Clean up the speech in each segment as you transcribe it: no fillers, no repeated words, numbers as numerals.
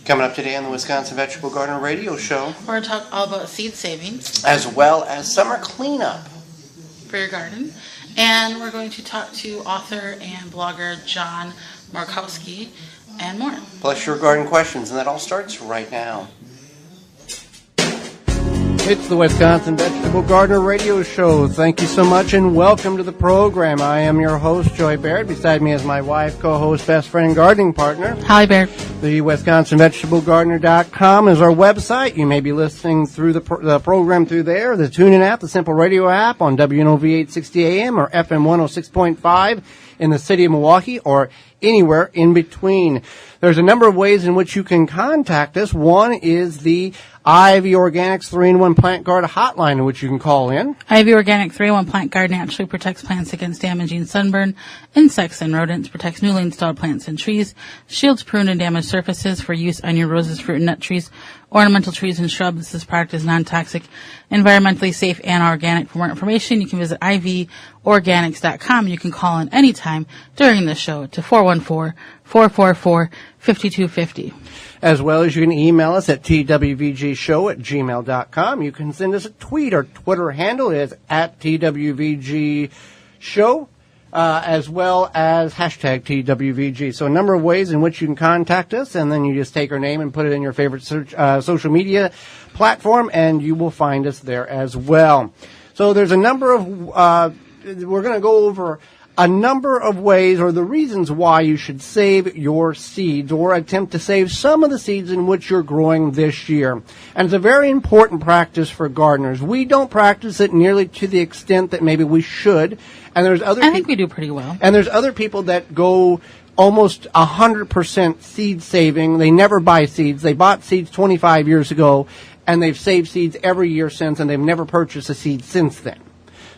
Coming up today on the Wisconsin Vegetable Gardener Radio Show, We're going to talk all about seed savings as well as summer cleanup for your garden. And we're going to talk to author and blogger John Markowski and more. plus your garden questions, and that all starts right now. It's the Wisconsin Vegetable Gardener Radio Show. Thank you so much and welcome to the program. I am your host, Joy Baird. Beside me is my wife, co-host, best friend, and gardening partner. Holly Baird. The WisconsinVegetableGardener.com is our website. You may be listening through the program through there, the TuneIn app, the Simple Radio app on WNOV 860 AM or FM 106.5 in the city of Milwaukee or anywhere in between. There's a number of ways in which you can contact us. One is the Ivy Organics 3-in-1 Plant Guard hotline, in which you can call in. Ivy Organic 3-in-1 Plant Guard naturally protects plants against damaging sunburn, insects, and rodents, protects newly installed plants and trees, shields pruned and damaged surfaces for use on your roses, fruit and nut trees, ornamental trees, and shrubs. This product is non-toxic, environmentally safe, and organic. For more information, you can visit ivorganics.com. You can call in anytime during the show to 414-444-5250. As well as you can email us at twvgshow@gmail.com. You can send us a tweet. Our Twitter handle is at twvgshow, as well as hashtag TWVG. So a number of ways in which you can contact us, and then you just take our name and put it in your favorite social media platform, and you will find us there as well. So there's a number of, we're going to go over a number of ways or the reasons why you should save your seeds or attempt to save some of the seeds in which you're growing this year. And it's a very important practice for gardeners. We don't practice it nearly to the extent that maybe we should. And there's other I think we do pretty well. And there's other people that go almost 100% seed saving. They never buy seeds. They bought seeds 25 years ago, and they've saved seeds every year since, and they've never purchased a seed since then.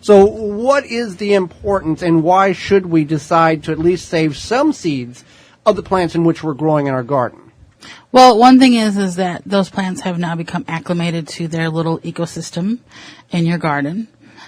So what is the importance, and why should we decide to at least save some seeds of the plants in which we're growing in our garden? Well, one thing is that those plants have now become acclimated to their little ecosystem in your garden.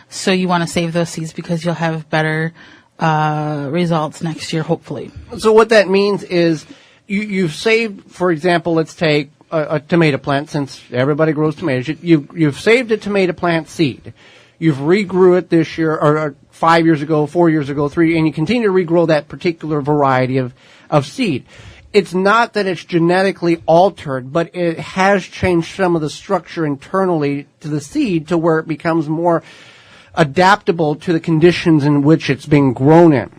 So you want to save those seeds because you'll have better results next year, hopefully. So what that means is you've saved, for example, let's take a tomato plant, since everybody grows tomatoes. You've saved a tomato plant seed. You've regrew it this year, or 5 years ago, 4 years ago, 3, and you continue to regrow that particular variety of seed. It's not that it's genetically altered, but it has changed some of the structure internally to the seed to where it becomes more adaptable to the conditions in which it's being grown in.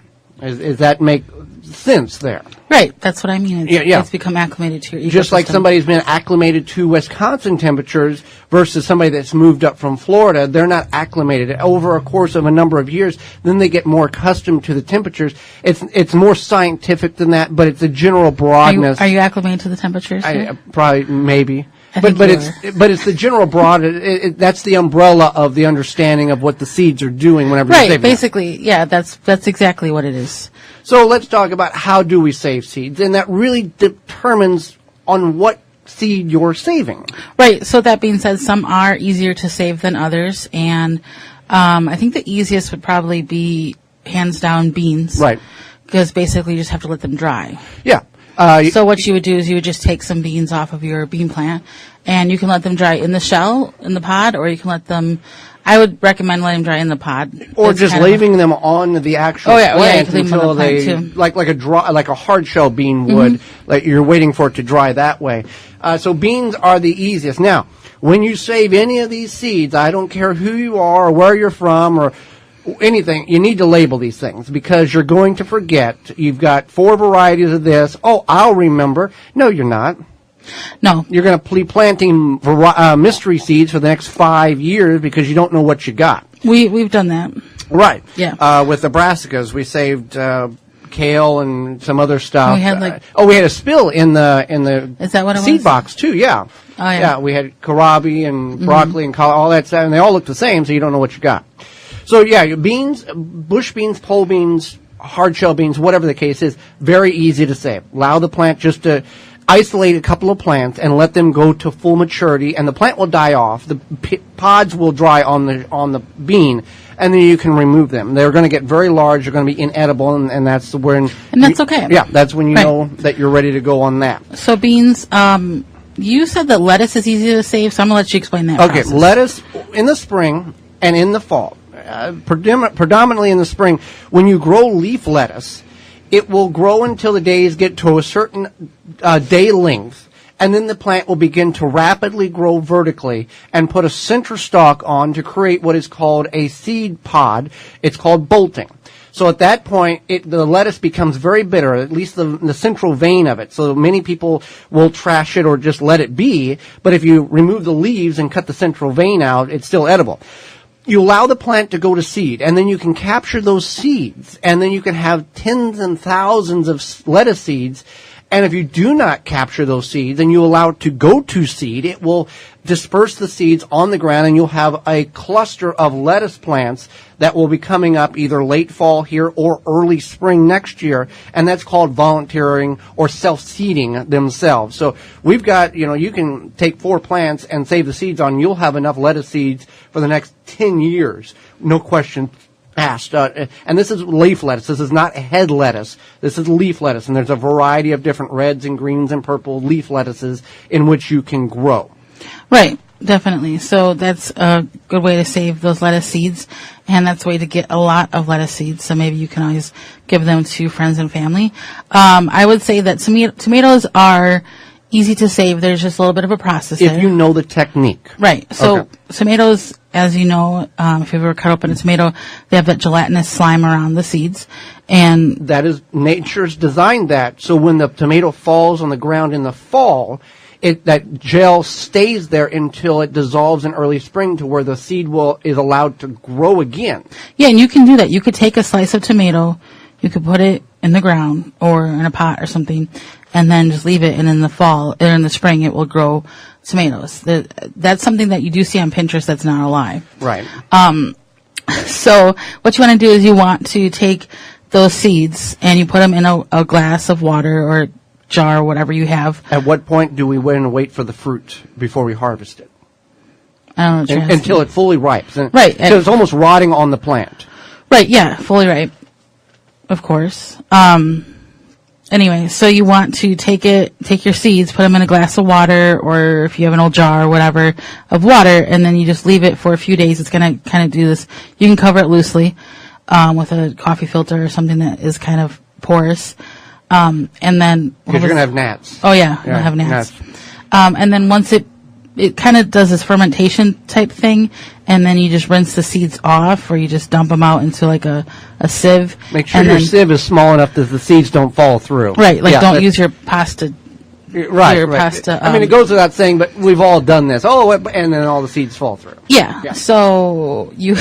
Does that make sense there? Right, that's what I mean. Yeah. It's become acclimated to your ecosystem. Just like somebody's been acclimated to Wisconsin temperatures versus somebody that's moved up from Florida, they're not acclimated. Over a course of a number of years, then they get more accustomed to the temperatures. It's more scientific than that, but it's a general broadness. Are you acclimated to the temperatures? Probably, maybe. But it's the general broad. That's the umbrella of the understanding of what the seeds are doing whenever you save them. Right, basically, yeah, that's exactly what it is. So let's talk about how do we save seeds, and that really determines on what seed you're saving. Right, so that being said, some are easier to save than others, and I think the easiest would probably be, hands down, beans. Right. Because basically you just have to let them dry. Yeah. So what you would do is you would just take some beans off of your bean plant, and you can let them dry in the shell, in the pod, or you can let them, I would recommend letting them dry in the pod. Or just leaving them on the actual plant until they, like a hard shell bean would, like you're waiting for it to dry that way. So beans are the easiest. Now, when you save any of these seeds, I don't care who you are or where you're from or anything, you need to label these things because you're going to forget. You've got 4 varieties of this. Oh, I'll remember. No, you're not. No. You're going to be planting mystery seeds for the next 5 years because you don't know what you got. We've done that. Right. Yeah. With the brassicas, we saved kale and some other stuff. We had we had a spill in the Is that what it seed was? box too. Yeah. Oh, yeah. Yeah. We had kohlrabi and broccoli and all that stuff, and they all look the same, so you don't know what you got. So yeah, beans, bush beans, pole beans, hard shell beans, whatever the case is, very easy to save. Allow the plant just to isolate a couple of plants and let them go to full maturity, and the plant will die off. The pods will dry on the bean, and then you can remove them. They're going to get very large. They're going to be inedible, and that's when. And that's okay. Yeah, that's when you know that you're ready to go on that. So beans. You said that lettuce is easy to save, so I'm going to let you explain that process. Lettuce in the spring and in the fall, predominantly in the spring, when you grow leaf lettuce, it will grow until the days get to a certain day length, and then the plant will begin to rapidly grow vertically and put a center stalk on to create what is called a seed pod. It's called bolting. So at that point, the lettuce becomes very bitter, at least the central vein of it. So many people will trash it or just let it be, but if you remove the leaves and cut the central vein out, it's still edible. You allow the plant to go to seed, and then you can capture those seeds, and then you can have tens and thousands of lettuce seeds. And if you do not capture those seeds and you allow it to go to seed, it will disperse the seeds on the ground, and you'll have a cluster of lettuce plants that will be coming up either late fall here or early spring next year, and that's called volunteering or self-seeding themselves. So we've got, you can take 4 plants and save the seeds on, you'll have enough lettuce seeds for the next 10 years, no question asked. And this is leaf lettuce. This is not head lettuce. This is leaf lettuce, and there's a variety of different reds and greens and purple leaf lettuces in which you can grow. Right, definitely. So that's a good way to save those lettuce seeds, and that's a way to get a lot of lettuce seeds. So maybe you can always give them to friends and family. I would say that tomatoes are easy to save. There's just a little bit of a process if you know the technique. Right. So tomatoes, as you know, if you've ever cut open a tomato, they have that gelatinous slime around the seeds. And that is, nature's designed that. So when the tomato falls on the ground in the fall, that gel stays there until it dissolves in early spring to where the seed is allowed to grow again. Yeah, and you can do that. You could take a slice of tomato, you could put it in the ground or in a pot or something, and then just leave it, and in the fall or in the spring it will grow tomatoes. That's something that you do see on Pinterest. That's not a lie. Right. So what you want to do is you want to take those seeds and you put them in a glass of water or jar or whatever you have. At what point do we wait for the fruit before we harvest it? I don't know. Until it fully ripes. Right. So it's almost rotting on the plant. Right, yeah, fully ripe. Of course. Anyway, so you want to take your seeds, put them in a glass of water, or if you have an old jar or whatever of water, and then you just leave it for a few days. It's going to kind of do this. You can cover it loosely with a coffee filter or something that is kind of porous. And then... Because you're going to have gnats. Oh, yeah, you'll have gnats. And then once it kind of does this fermentation type thing, and then you just rinse the seeds off, or you just dump them out into like a sieve. Make sure your sieve is small enough that the seeds don't fall through. Right, don't use your pasta. Right. Pasta. I mean, it goes without saying, but we've all done this. And then all the seeds fall through. Yeah. So you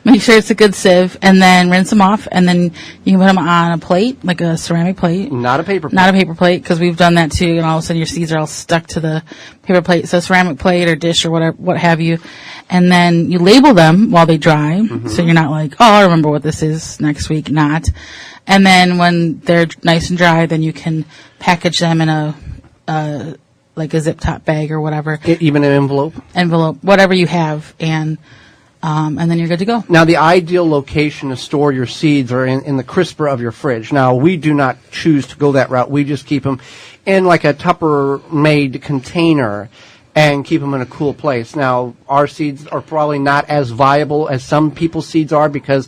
make sure it's a good sieve, and then rinse them off, and then you can put them on a plate, like a ceramic plate. Not a paper plate. Not a paper plate, because we've done that too, and all of a sudden your seeds are all stuck to the paper plate. So ceramic plate or dish or whatever, what have you. And then you label them while they dry, so you're not like, I'll remember what this is next week. Not. And then when they're nice and dry, then you can package them in a zip top bag or whatever. Even an envelope? Envelope, whatever you have, and then you're good to go. Now, the ideal location to store your seeds are in the crisper of your fridge. Now, we do not choose to go that route. We just keep them in like a Tupperware-made container and keep them in a cool place. Now, our seeds are probably not as viable as some people's seeds are because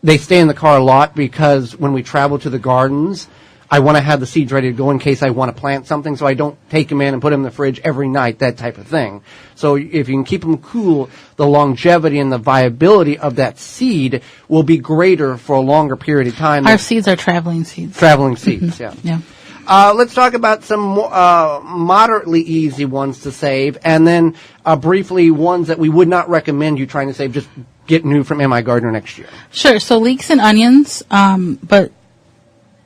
they stay in the car a lot, because when we travel to the gardens, I want to have the seeds ready to go in case I want to plant something, so I don't take them in and put them in the fridge every night, that type of thing. So if you can keep them cool, the longevity and the viability of that seed will be greater for a longer period of time. Our seeds are traveling seeds. Traveling seeds, yeah. Yeah. Let's talk about some moderately easy ones to save, and then briefly ones that we would not recommend you trying to save. Just get new from MI Gardener next year. Sure. So leeks and onions, but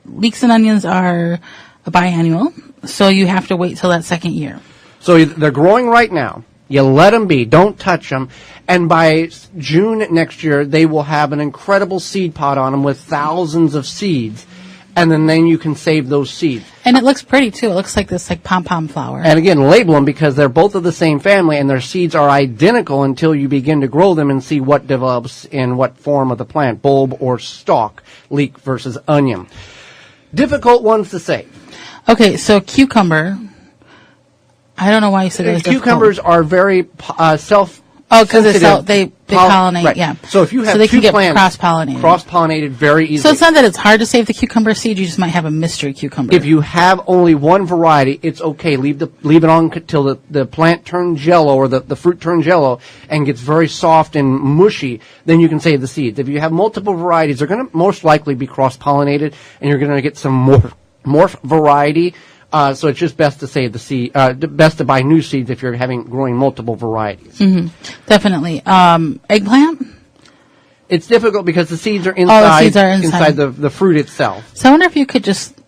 leeks and onions are a biannual, so you have to wait till that second year. So they're growing right now. You let them be. Don't touch them. And by June next year, they will have an incredible seed pod on them with thousands of seeds. and then you can save those seeds. And it looks pretty too. It looks like this pom-pom flower. And again, label them because they're both of the same family and their seeds are identical until you begin to grow them and see what develops in what form of the plant, bulb or stalk, leek versus onion. Difficult ones to say. Okay, so cucumber. I don't know why you said it was Cucumbers are very self. Oh, because they pollinate, right. yeah. So if you have they two can get plants cross-pollinated very easily. So it's not that it's hard to save the cucumber seed, you just might have a mystery cucumber. If you have only one variety, it's okay. Leave it on till the plant turns yellow or the fruit turns yellow and gets very soft and mushy, then you can save the seeds. If you have multiple varieties, they're going to most likely be cross-pollinated and you're going to get some morph variety. So it's just best to save the seed. Best to buy new seeds if you're growing multiple varieties. Mm-hmm. Definitely. Eggplant. It's difficult because the seeds are inside. Oh, the seeds are inside the fruit itself. So I wonder if you could just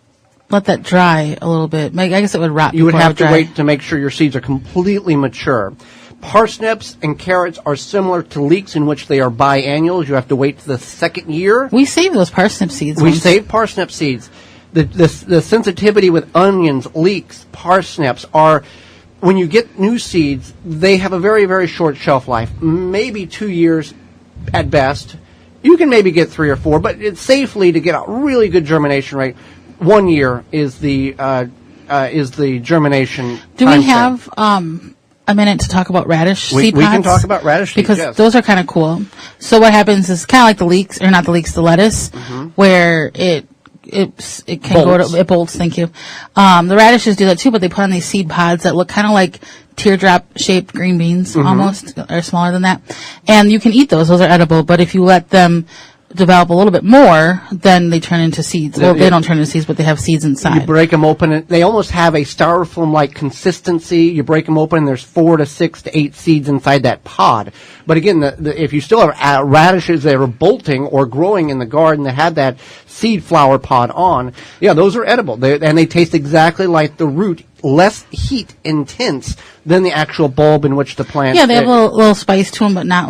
let that dry a little bit. I guess it would rot. You would have to wait to make sure your seeds are completely mature. Parsnips and carrots are similar to leeks in which they are biennials. You have to wait to the second year. We save those parsnip seeds. We save parsnip seeds. The sensitivity with onions, leeks, parsnips are, when you get new seeds, they have a very, very short shelf life, maybe 2 years at best. You can maybe get 3 or 4, but it's safely to get a really good germination rate. 1 year is the germination. Do we have a minute to talk about radish seed pods? We can talk about radish seeds, because those are kind of cool. So what happens is kind of like the leeks, or not the leeks, the lettuce, where it can bolts. It bolts. Thank you. The radishes do that too, but they put on these seed pods that look kind of like teardrop shaped green beans, almost, or smaller than that. And you can eat those. Those are edible. But if you let them develop a little bit more, then they turn into seeds. Well, they don't turn into seeds, but they have seeds inside. You break them open, and they almost have a styrofoam-like consistency. You break them open, and there's 4 to 6 to 8 seeds inside that pod. But again, if you still have radishes that are bolting or growing in the garden that have that seed flower pod on, yeah, those are edible. And they taste exactly like the root, less heat intense than the actual bulb in which the plant. Yeah, they have a little spice to them, but not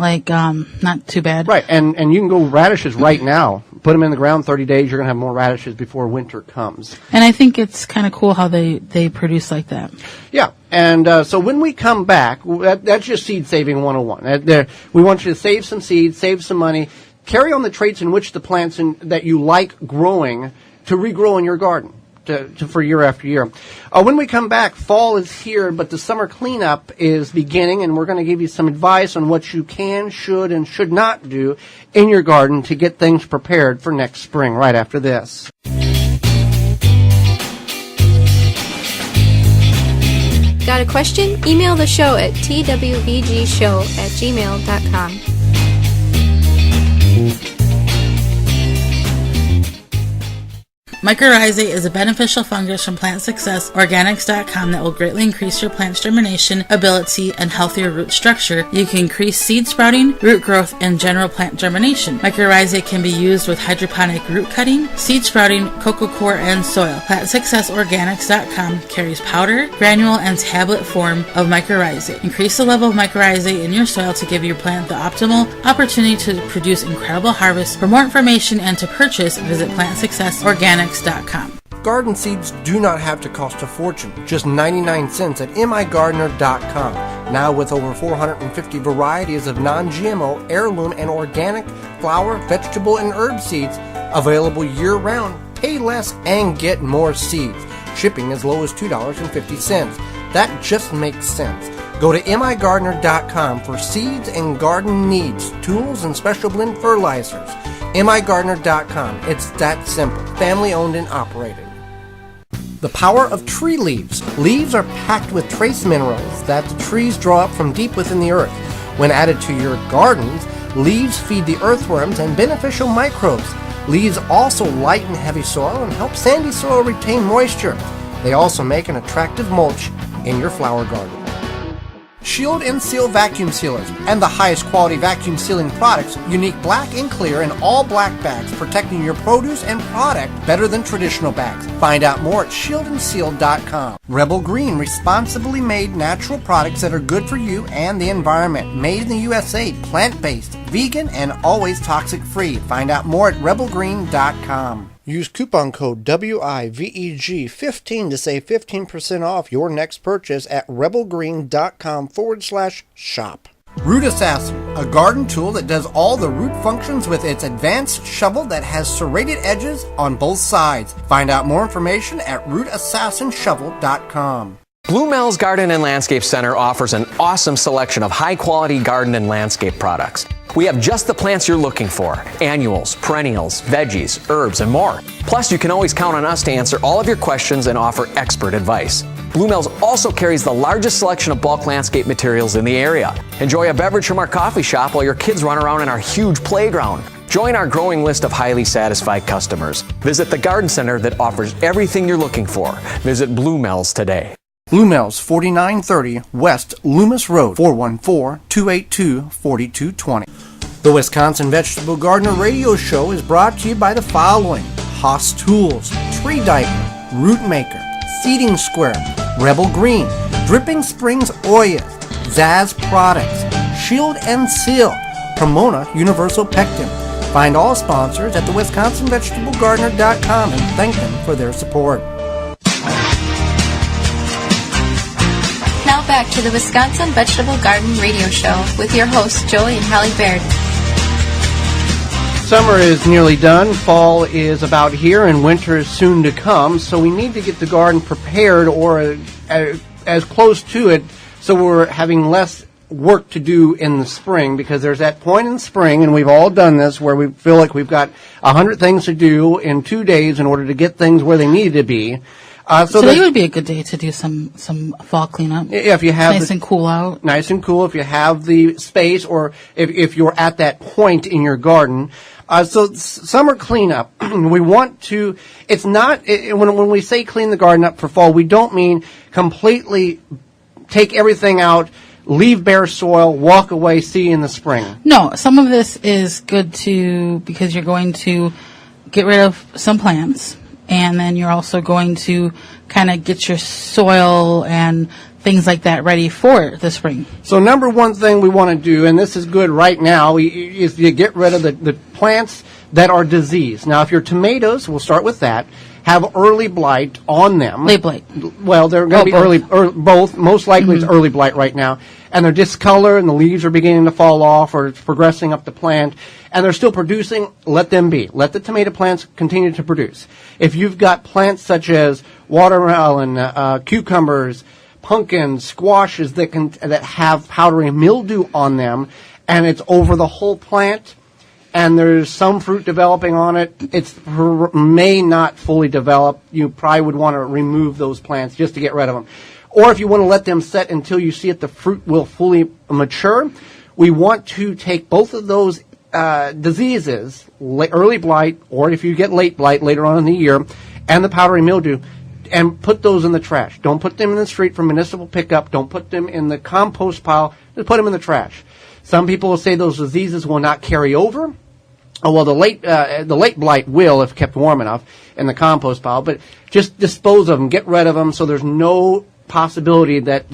not too bad. Right, and you can go radishes right now. Put them in the ground 30 days, you're going to have more radishes before winter comes. And I think it's kind of cool how they produce like that. Yeah, and so when we come back, that's just Seed Saving 101. We want you to save some seeds, save some money, carry on the traits in which the plants that you like growing to regrow in your garden. For year after year. When we come back, fall is here, but the summer cleanup is beginning, and we're going to give you some advice on what you can, should, and should not do in your garden to get things prepared for next spring, right after this. Got a question? Email the show at twvgshow@gmail.com. Mycorrhizae is a beneficial fungus from PlantSuccessOrganics.com that will greatly increase your plant's germination, ability, and healthier root structure. You can increase seed sprouting, root growth, and general plant germination. Mycorrhizae can be used with hydroponic root cutting, seed sprouting, cocoa coir, and soil. PlantSuccessOrganics.com carries powder, granule, and tablet form of mycorrhizae. Increase the level of mycorrhizae in your soil to give your plant the optimal opportunity to produce incredible harvests. For more information and to purchase, visit PlantSuccessOrganics.com. Garden seeds do not have to cost a fortune, just 99 cents at migardener.com. Now with over 450 varieties of non-GMO, heirloom, and organic flower, vegetable, and herb seeds available year-round. Pay less and get more seeds. Shipping as low as $2.50. That just makes sense. Go to migardener.com for seeds and garden needs, tools, and special blend fertilizers. migardener.com. It's that simple. Family owned and operated. The power of tree leaves. Leaves are packed with trace minerals that the trees draw up from deep within the earth. When added to your gardens, leaves feed the earthworms and beneficial microbes. Leaves also lighten heavy soil and help sandy soil retain moisture. They also make an attractive mulch in your flower garden. Shield and Seal vacuum sealers and the highest quality vacuum sealing products, unique black and clear and all black bags, protecting your produce and product better than traditional bags. Find out more at shieldandseal.com. Rebel Green, responsibly made natural products that are good for you and the environment. Made in the USA, plant-based, vegan, and always toxic-free. Find out more at rebelgreen.com. Use coupon code WIVEG15 to save 15% off your next purchase at rebelgreen.com/shop. Root Assassin, a garden tool that does all the root functions with its advanced shovel that has serrated edges on both sides. Find out more information at rootassassinshovel.com. Blue Mel's Garden and Landscape Center offers an awesome selection of high-quality garden and landscape products. We have just the plants you're looking for: annuals, perennials, veggies, herbs, and more. Plus, you can always count on us to answer all of your questions and offer expert advice. Blue Mel's also carries the largest selection of bulk landscape materials in the area. Enjoy a beverage from our coffee shop while your kids run around in our huge playground. Join our growing list of highly satisfied customers. Visit the garden center that offers everything you're looking for. Visit Blue Mel's today. Blue Mel's, 4930 West Loomis Road, 414-282-4220. The Wisconsin Vegetable Gardener Radio Show is brought to you by the following: Haas Tools, Tree Diaper, Root Maker, Seeding Square, Rebel Green, Dripping Springs Oil, Zaz Products, Shield and Seal, Pomona Universal Pectin. Find all sponsors at thewisconsinvegetablegardener.com and thank them for their support. Now back to the Wisconsin Vegetable Garden Radio Show with your hosts, Joey and Hallie Baird. Summer is nearly done, fall is about here, and winter is soon to come, so we need to get the garden prepared or as close to it so we're having less work to do in the spring, because there's that point in spring, and we've all done this, where we feel like we've got 100 things to do in 2 days in order to get things where they need to be. So today would be a good day to do some fall cleanup. Yeah, if you have nice and cool out. Nice and cool if you have the space, or if you're at that point in your garden. So summer cleanup, we want to. It's not when we say clean the garden up for fall, we don't mean completely take everything out, leave bare soil, walk away, see you in the spring. No, some of this is good because you're going to get rid of some plants. And then you're also going to kind of get your soil and things like that ready for the spring. So number one thing we want to do, and this is good right now, is you get rid of the plants that are diseased. Now, if your tomatoes, we'll start with that, have early blight on them. Late blight. Well, they're going to be both. Most likely it's early blight right now. And they're discolored and the leaves are beginning to fall off, or it's progressing up the plant, and they're still producing. Let them be. Let the tomato plants continue to produce. If you've got plants such as watermelon, cucumbers, pumpkins, squashes that have powdery mildew on them, and it's over the whole plant, and there's some fruit developing on it, it may not fully develop. You probably would want to remove those plants just to get rid of them. Or if you want to let them set until you see that the fruit will fully mature, we want to take both of those diseases, early blight, or if you get late blight later on in the year, and the powdery mildew, and put those in the trash. Don't put them in the street for municipal pickup. Don't put them in the compost pile. Just put them in the trash. Some people will say those diseases will not carry over. Oh, well, the late blight will if kept warm enough in the compost pile, but just dispose of them, get rid of them, so there's no possibility that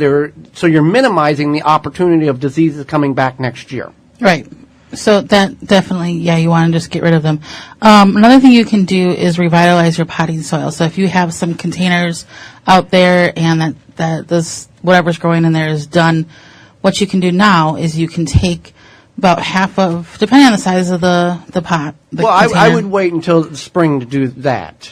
so you're minimizing the opportunity of diseases coming back next year. Right. So that definitely, you want to just get rid of them. Another thing you can do is revitalize your potting soil. So if you have some containers out there and that this whatever's growing in there is done, what you can do now is you can take about half of, depending on the size of the pot. I would wait until the spring to do that,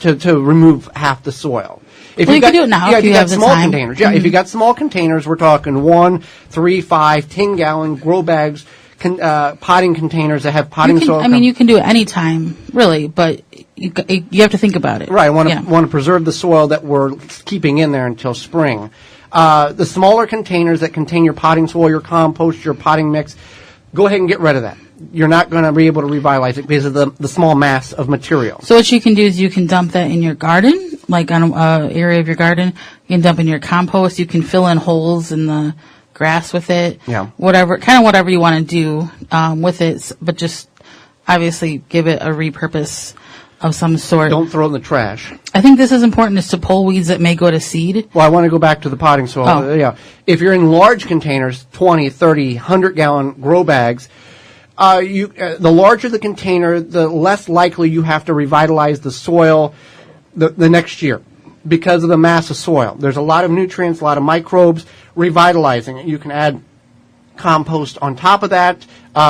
to remove half the soil. You can do it now if you have the small time. Containers. Yeah, if you got small containers, we're talking 1, 3, 5, 10-gallon grow bags, potting containers that have potting soil. You can do it anytime, really, but you have to think about it. Right. Want to preserve the soil that we're keeping in there until spring. The smaller containers that contain your potting soil, your compost, your potting mix, go ahead and get rid of that. You're not going to be able to revitalize it because of the small mass of material. So what you can do is you can dump that in your garden, like on an area of your garden. You can dump in your compost. You can fill in holes in the grass with it. Yeah. Whatever you want to do with it, but just obviously give it a repurpose of some sort. Don't throw it in the trash. I think this is important, is to pull weeds that may go to seed. Well, I want to go back to the potting soil. Oh. Yeah. If you're in large containers, 20, 30, 100-gallon grow bags, The larger the container, the less likely you have to revitalize the soil the next year because of the mass of soil. There's a lot of nutrients, a lot of microbes. Revitalizing it, you can add compost on top of that.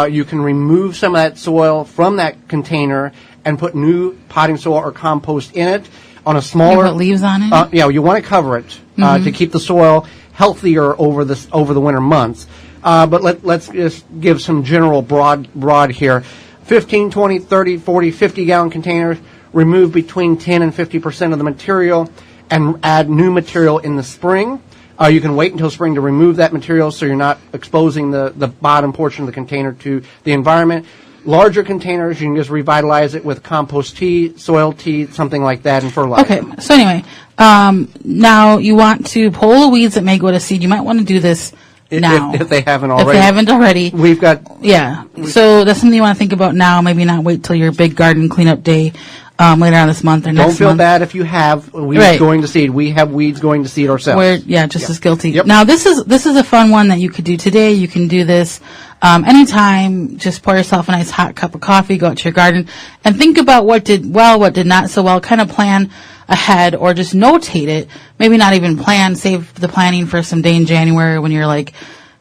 You can remove some of that soil from that container and put new potting soil or compost in it on a smaller. You put leaves on it? You want to cover it to keep the soil healthier over the winter months. But let's just give some general broad here. 15, 20, 30, 40, 50-gallon containers. Remove between 10 and 50% of the material and add new material in the spring. You can wait until spring to remove that material so you're not exposing the bottom portion of the container to the environment. Larger containers, you can just revitalize it with compost tea, soil tea, something like that, and fertilizer. Okay, so anyway, now you want to pull the weeds that may go to seed. You might want to do this now. If they haven't already. If they haven't already. We've got... Yeah, so that's something you want to think about now. Maybe not wait till your big garden cleanup day later on this month or next month. Don't feel bad if you have weeds going to seed. We have weeds going to seed ourselves. We're just as guilty. Yep. Now this is a fun one that you could do today. You can do this anytime. Just pour yourself a nice hot cup of coffee, go out to your garden, and think about what did well, what did not so well. Kind of plan ahead or just notate it. Maybe not even plan. Save the planning for some day in January when you're like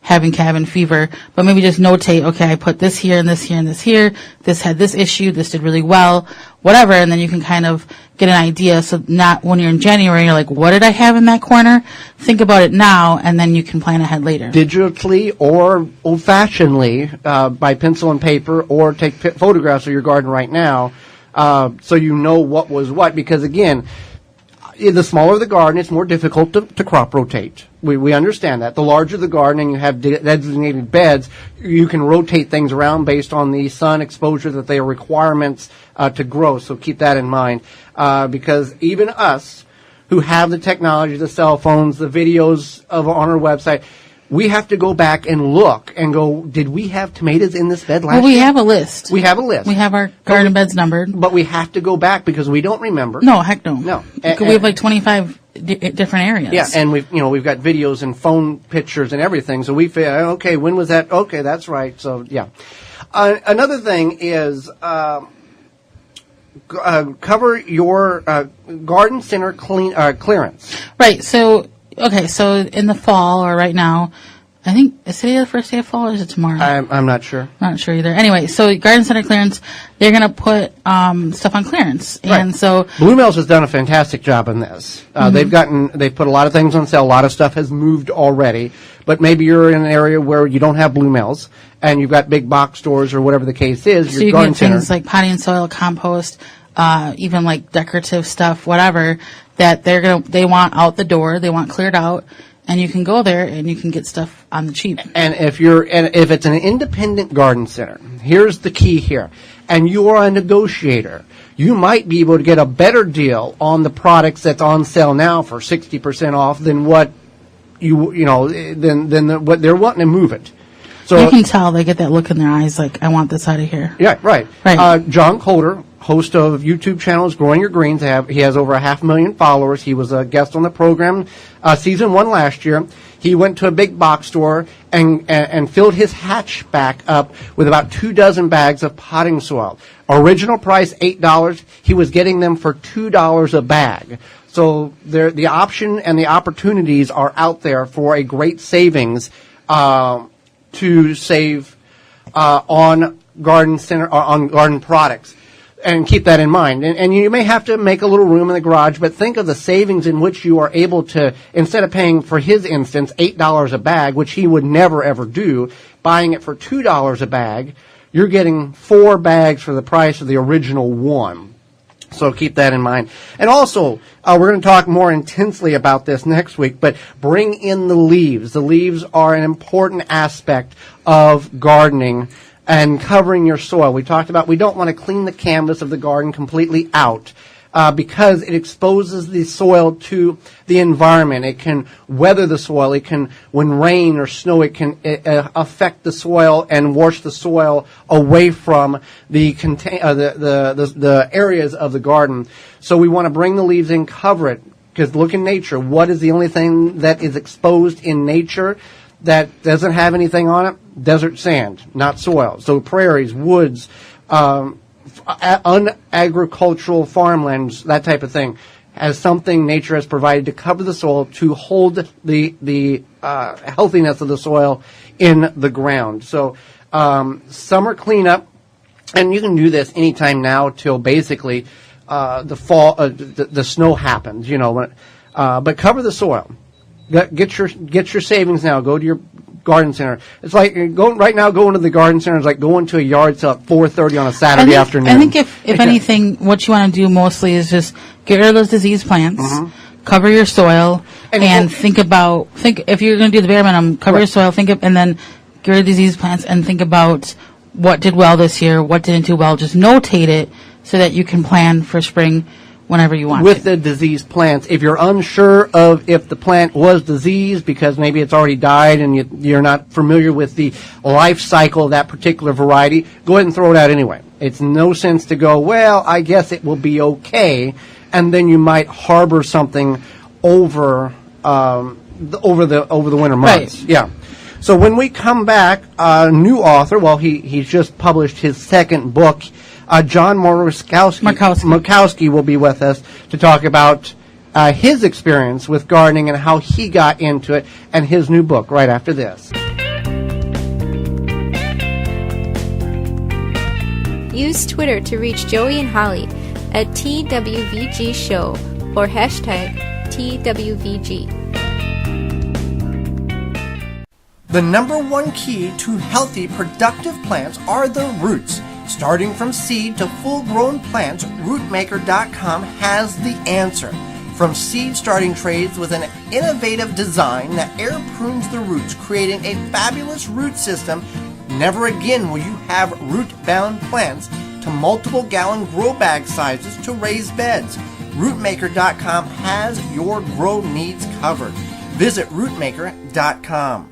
having cabin fever, but maybe just notate, okay, I put this here and this here and this here. This had this issue. This did really well, whatever. And then you can kind of get an idea. So not when you're in January, you're like, what did I have in that corner? Think about it now, and then you can plan ahead later. Digitally or old-fashionedly, by pencil and paper, or take photographs of your garden right now, so you know what was what. Because again, the smaller the garden, it's more difficult to crop rotate. We understand that. The larger the garden and you have designated beds, you can rotate things around based on the sun exposure that they are requirements to grow. So keep that in mind. Because even us, who have the technology, the cell phones, the videos on our website, we have to go back and look and go, did we have tomatoes in this bed last year? Well, we have a list. We have a list. We have our garden beds numbered. But we have to go back because we don't remember. No, heck no. No. We have like 25 different areas. Yeah, and we've got videos and phone pictures and everything. So we feel, okay, when was that? Okay, that's right. So, yeah. Another thing is cover your garden center clearance. Right. So, okay, so in the fall or right now, I think, is today the first day of fall or is it tomorrow? I'm not sure. Not sure either. Anyway, so garden center clearance, they're going to put stuff on clearance. And so Blue Mills has done a fantastic job in this. They've put a lot of things on sale. A lot of stuff has moved already. But maybe you're in an area where you don't have Blue Mills and you've got big box stores or whatever the case is. So you get things like potting soil, compost, even like decorative stuff, whatever, that they want out the door, they want cleared out. And you can go there and you can get stuff on the cheap. And if it's an independent garden center, here's the key here. And you are a negotiator. You might be able to get a better deal on the products that's on sale now for 60% off than what what they're wanting to move it. So you can tell they get that look in their eyes like, I want this out of here. Yeah, right. John Coulter, host of YouTube channels Growing Your Greens, he has over 500,000 followers. He was a guest on the program season 1 last year. He went to a big box store and filled his hatchback up with about 24 bags of potting soil. Original price $8. He was getting them for $2 a bag. So the option and the opportunities are out there for a great savings to save on garden center or on garden products. And keep that in mind. And you may have to make a little room in the garage, but think of the savings in which you are able to, instead of paying, for his instance, $8 a bag, which he would never ever do, buying it for $2 a bag, you're getting 4 bags for the price of the original 1. So keep that in mind. And also, we're going to talk more intensely about this next week, but bring in the leaves. The leaves are an important aspect of gardening and covering your soil. We talked about we don't want to clean the canvas of the garden completely out because it exposes the soil to the environment. It can weather the soil. It can, when rain or snow, it can affect the soil and wash the soil away from the areas of the garden. So we want to bring the leaves in, cover it, because look in nature. What is the only thing that is exposed in nature? that doesn't have anything on it, desert sand, not soil. So prairies, woods, unagricultural farmlands, that type of thing, as something nature has provided to cover the soil to hold the healthiness of the soil in the ground. So summer cleanup, and you can do this anytime now till basically the fall, the snow happens. But cover the soil. Get your savings now. Go to your garden center. It's like going to the garden center is like going to a yard sale at 4:30 on a Saturday afternoon. I think if anything, what you want to do mostly is just get rid of those diseased plants, cover your soil, and think if you're going to do the bare minimum, cover your soil, and then get rid of diseased plants and think about what did well this year, what didn't do well. Just notate it so that you can plan for spring whenever you want. With the diseased plants, if you're unsure of if the plant was diseased because maybe it's already died and you're not familiar with the life cycle of that particular variety, go ahead and throw it out anyway. It's no sense to go, well, I guess it will be okay, and then you might harbor something over the winter months. Right. Yeah. So when we come back, a new author, he's just published his second book. John Markowski will be with us to talk about his experience with gardening and how he got into it, and his new book right after this. Use Twitter to reach Joey and Holly at TWVG Show or hashtag TWVG. The number one key to healthy, productive plants are the roots. Starting from seed to full-grown plants, rootmaker.com has the answer. From seed starting trays with an innovative design that air prunes the roots, creating a fabulous root system, never again will you have root-bound plants, to multiple gallon grow bag sizes to raised beds. Rootmaker.com has your grow needs covered. Visit rootmaker.com.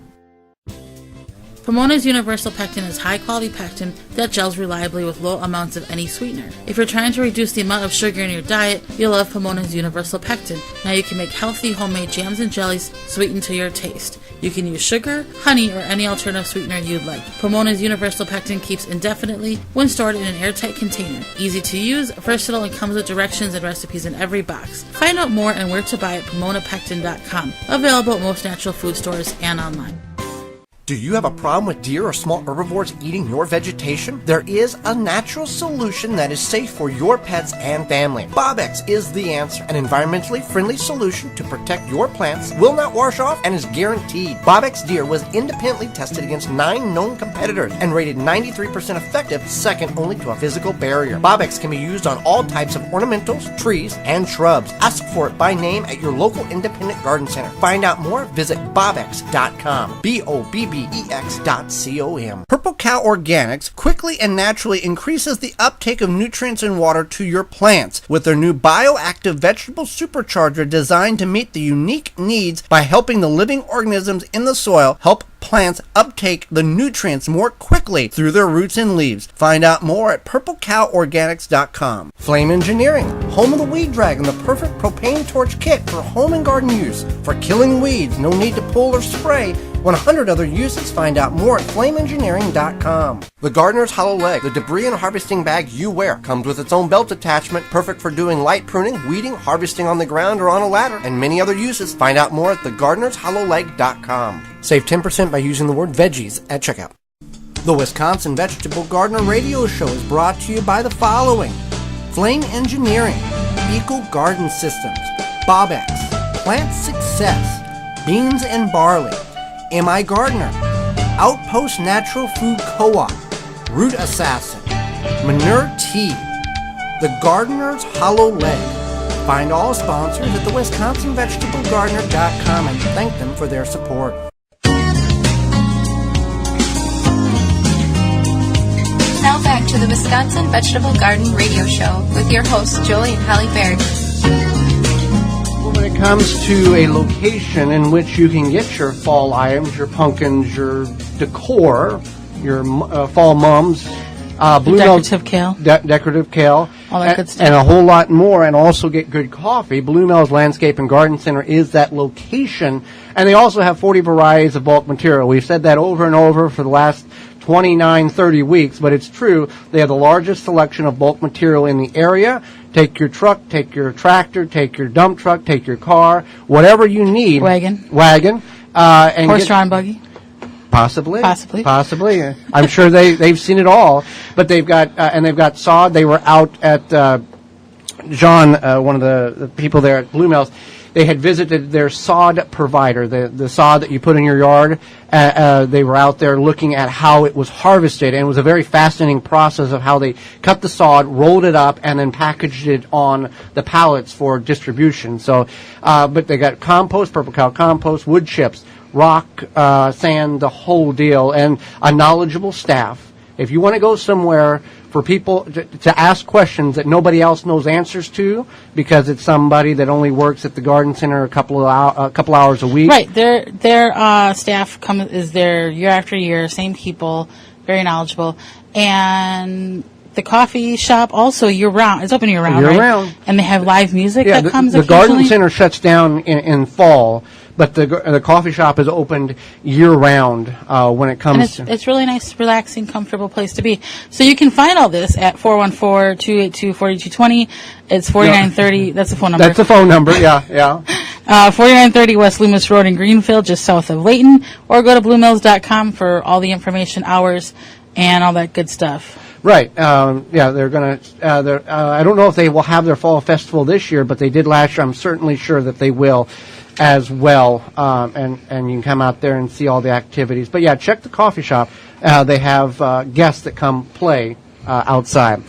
Pomona's Universal Pectin is high-quality pectin that gels reliably with low amounts of any sweetener. If you're trying to reduce the amount of sugar in your diet, you'll love Pomona's Universal Pectin. Now you can make healthy homemade jams and jellies sweetened to your taste. You can use sugar, honey, or any alternative sweetener you'd like. Pomona's Universal Pectin keeps indefinitely when stored in an airtight container. Easy to use, versatile, and comes with directions and recipes in every box. Find out more and where to buy at PomonaPectin.com. Available at most natural food stores and online. Do you have a problem with deer or small herbivores eating your vegetation? There is a natural solution that is safe for your pets and family. Bobex is the answer. An environmentally friendly solution to protect your plants, will not wash off, and is guaranteed. Bobex Deer was independently tested against 9 known competitors and rated 93% effective, second only to a physical barrier. Bobex can be used on all types of ornamentals, trees, and shrubs. Ask for it by name at your local independent garden center. Find out more, visit bobex.com. BOBBEX.com. Purple Cow Organics quickly and naturally increases the uptake of nutrients and water to your plants with their new bioactive vegetable supercharger designed to meet the unique needs by helping the living organisms in the soil help plants uptake the nutrients more quickly through their roots and leaves. Find out more at purplecoworganics.com. Flame Engineering, home of the Weed Dragon, the perfect propane torch kit for home and garden use. For killing weeds, no need to pull or spray. 100 other uses. Find out more at flameengineering.com. The Gardener's Hollow Leg, the debris and harvesting bag you wear, comes with its own belt attachment, perfect for doing light pruning, weeding, harvesting on the ground or on a ladder, and many other uses. Find out more at thegardenershollowleg.com. Save 10% by using the word veggies at checkout. The Wisconsin Vegetable Gardener Radio Show is brought to you by the following: Flame Engineering, Eco Garden Systems, Bobex, Plant Success, Beans and Barley, Am I Gardener, Outpost Natural Food Co-op, Root Assassin, Manure Tea, The Gardener's Hollow Leg. Find all sponsors at thewisconsinvegetablegardener.com and thank them for their support. Now back to the Wisconsin Vegetable Garden Radio Show with your hosts, Joey and Holly Baird. When it comes to a location in which you can get your fall items, your pumpkins, your decor, your fall mums, Decorative kale. Decorative kale. All that good stuff. And a whole lot more, and also get good coffee. Blue Mel's Landscape and Garden Center is that location. And they also have 40 varieties of bulk material. We've said that over and over for the last 29, 30 weeks, but it's true. They have the largest selection of bulk material in the area. Take your truck, take your tractor, take your dump truck, take your car, whatever you need. Wagon. And Horse-drawn buggy. Possibly. Possibly. I'm sure they've seen it all, but they've got sod. They were out at John, one of the people there at Blue Mel's. They had visited their sod provider, the sod that you put in your yard. They were out there looking at how it was harvested, and it was a very fascinating process of how they cut the sod, rolled it up, and then packaged it on the pallets for distribution. So, but they got compost, purple cow compost, wood chips, rock, sand, the whole deal, and a knowledgeable staff. If you want to go somewhere for people to ask questions that nobody else knows answers to, because it's somebody that only works at the garden center a couple hours a week. Right. Their staff is there year after year, same people, very knowledgeable, and the coffee shop also year round. It's open year round. Year right? round. And they have live music that comes. The garden center shuts down in fall, but the coffee shop is opened year round when it comes. And it's really nice, relaxing, comfortable place to be. So you can find all this at 414-282-4220. It's 4930. That's the phone number. That's the phone number. Yeah. 4930 West Loomis Road in Greenfield, just south of Layton, or go to bluemills.com for all the information, hours, and all that good stuff. Right. They're going to. I don't know if they will have their fall festival this year, but they did last year. I'm certainly sure that they will as well. And you can come out there and see all the activities. But yeah, check the coffee shop. They have guests that come play outside.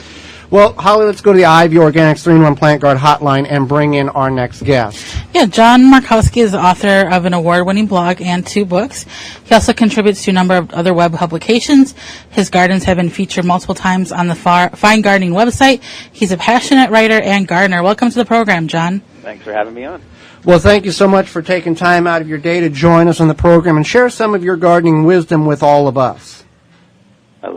Well, Holly, let's go to the Ivy Organics 3-in-1 Plant Guard hotline and bring in our next guest. Yeah, John Markowski is the author of an award-winning blog and 2 books. He also contributes to a number of other web publications. His gardens have been featured multiple times on the Fine Gardening website. He's a passionate writer and gardener. Welcome to the program, John. Thanks for having me on. Well, thank you so much for taking time out of your day to join us on the program and share some of your gardening wisdom with all of us. I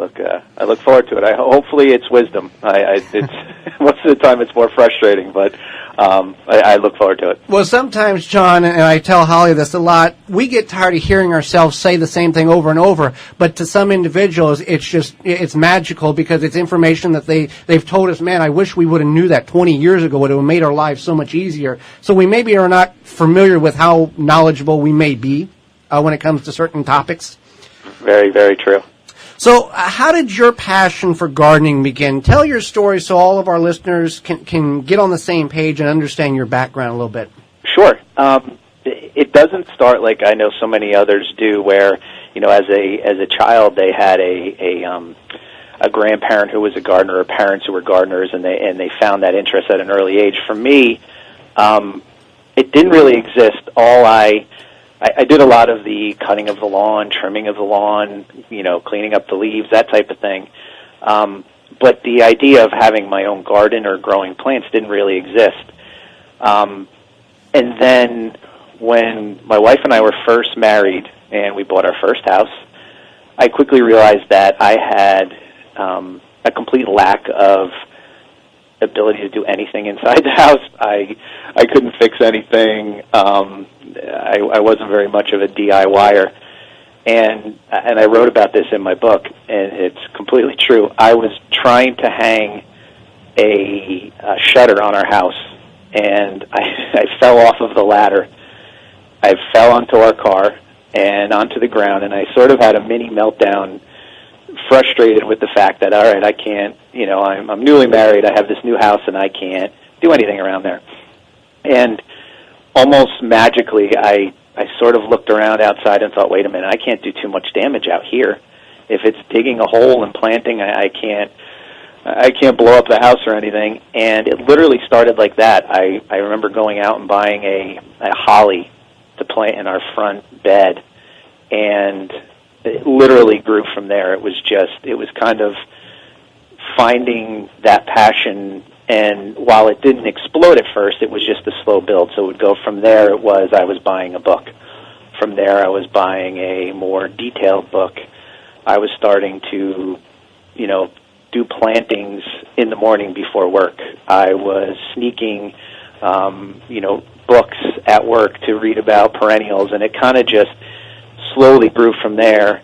look forward to it. Hopefully it's wisdom. It's most of the time it's more frustrating, but I look forward to it. Well, sometimes, John, and I tell Holly this a lot, we get tired of hearing ourselves say the same thing over and over, but to some individuals it's magical because it's information that they've told us, man, I wish we would have knew that 20 years ago. It would have made our lives so much easier. So we maybe are not familiar with how knowledgeable we may be when it comes to certain topics. Very, very true. So how did your passion for gardening begin? Tell your story so all of our listeners can get on the same page and understand your background a little bit. Sure. It doesn't start like I know so many others do, where as a child they had a grandparent who was a gardener, or parents who were gardeners, and they found that interest at an early age. For me, it didn't really exist. I did a lot of the cutting of the lawn, trimming of the lawn, cleaning up the leaves, that type of thing. But the idea of having my own garden or growing plants didn't really exist. And then when my wife and I were first married and we bought our first house, I quickly realized that I had a complete lack of ability to do anything inside the house. I couldn't fix anything. I wasn't very much of a DIYer, and I wrote about this in my book, and it's completely true. I was trying to hang a shutter on our house, and I fell off of the ladder. I fell onto our car and onto the ground, and I sort of had a mini meltdown, frustrated with the fact that, all right, I can't, I'm newly married, I have this new house, and I can't do anything around there. And almost magically, I sort of looked around outside and thought, wait a minute, I can't do too much damage out here. If it's digging a hole and planting, I can't blow up the house or anything. And it literally started like that. I remember going out and buying a holly to plant in our front bed, and it literally grew from there. It was kind of finding that passion, and while it didn't explode at first, it was just a slow build. So it would go from there. I was buying a book. From there, I was buying a more detailed book. I was starting to, do plantings in the morning before work. I was sneaking, books at work to read about perennials, and it kind of just slowly grew from there.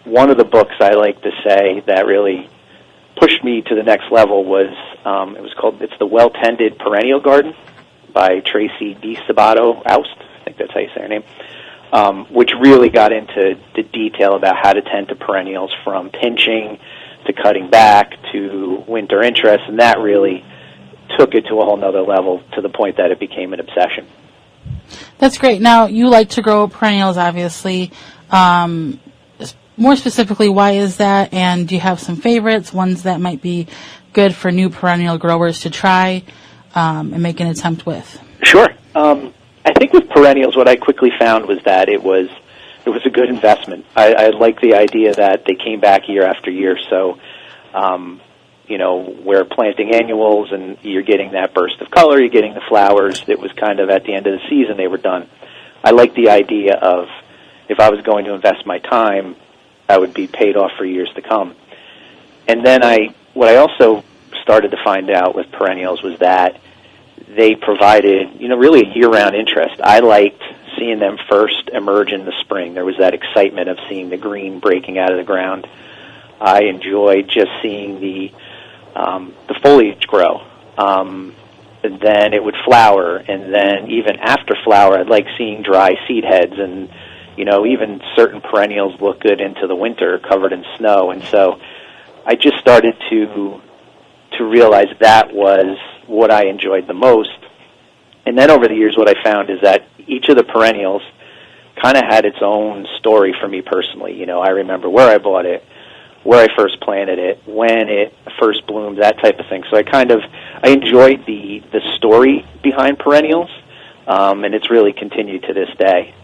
One of the books I like to say that really pushed me to the next level was it's the Well-Tended Perennial Garden by Tracy DiSabato Oust. I think that's how you say her name. Which really got into the detail about how to tend to perennials, from pinching to cutting back to winter interest, and that really took it to a whole nother level, to the point that it became an obsession. That's great. Now, you like to grow perennials, obviously. More specifically, why is that? And do you have some favorites, ones that might be good for new perennial growers to try and make an attempt with? Sure. I think with perennials, what I quickly found was that it was a good investment. I like the idea that they came back year after year. So, we're planting annuals, and you're getting that burst of color, you're getting the flowers. It was kind of at the end of the season they were done. I like the idea of, if I was going to invest my time, I would be paid off for years to come. And then what I also started to find out with perennials was that they provided, really a year-round interest. I liked seeing them first emerge in the spring. There was that excitement of seeing the green breaking out of the ground. I enjoyed just seeing the foliage grow. And then it would flower, and then even after flower, I'd like seeing dry seed heads, and even certain perennials look good into the winter covered in snow. And so I just started to realize that was what I enjoyed the most. And then over the years, what I found is that each of the perennials kind of had its own story for me personally. I remember where I bought it, where I first planted it, when it first bloomed, that type of thing. So I enjoyed the story behind perennials, and it's really continued to this day.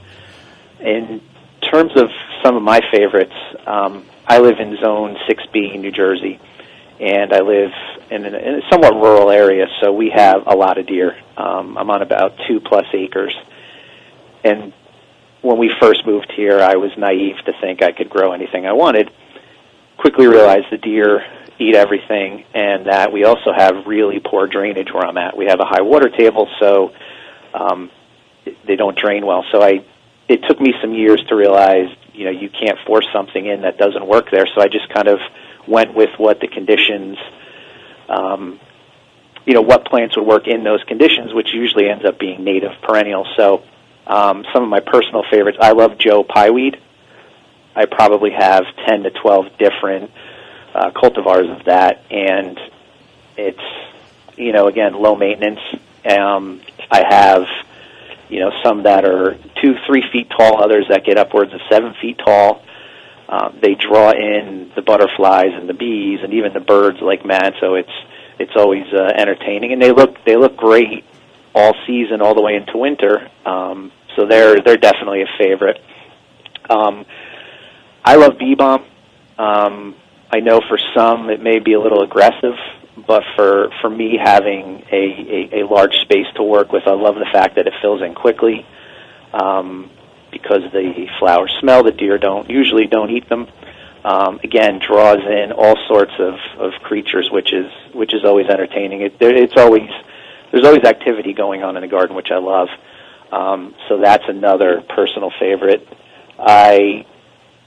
In terms of some of my favorites, I live in Zone 6B in New Jersey, and I live in a somewhat rural area, so we have a lot of deer. I'm on about 2+ acres. And when we first moved here, I was naive to think I could grow anything I wanted. Quickly realized the deer eat everything, and that we also have really poor drainage where I'm at. We have a high water table, so they don't drain well. So it took me some years to realize, you can't force something in that doesn't work there. So I just kind of went with what the conditions, what plants would work in those conditions, which usually ends up being native perennials. So some of my personal favorites, I love Joe Pieweed. I probably have 10 to 12 different cultivars of that, and it's, again, low maintenance. I have, some that are 2-3 feet tall, others that get upwards of 7 feet tall. They draw in the butterflies and the bees and even the birds like mad, so it's always entertaining, and they look great all season, all the way into winter. So they're definitely a favorite. I love bee balm. I know for some it may be a little aggressive, but for me, having a large space to work with, I love the fact that it fills in quickly. Because the flowers smell, the deer usually don't eat them. Again, draws in all sorts of creatures, which is always entertaining. There's always activity going on in the garden, which I love. So that's another personal favorite.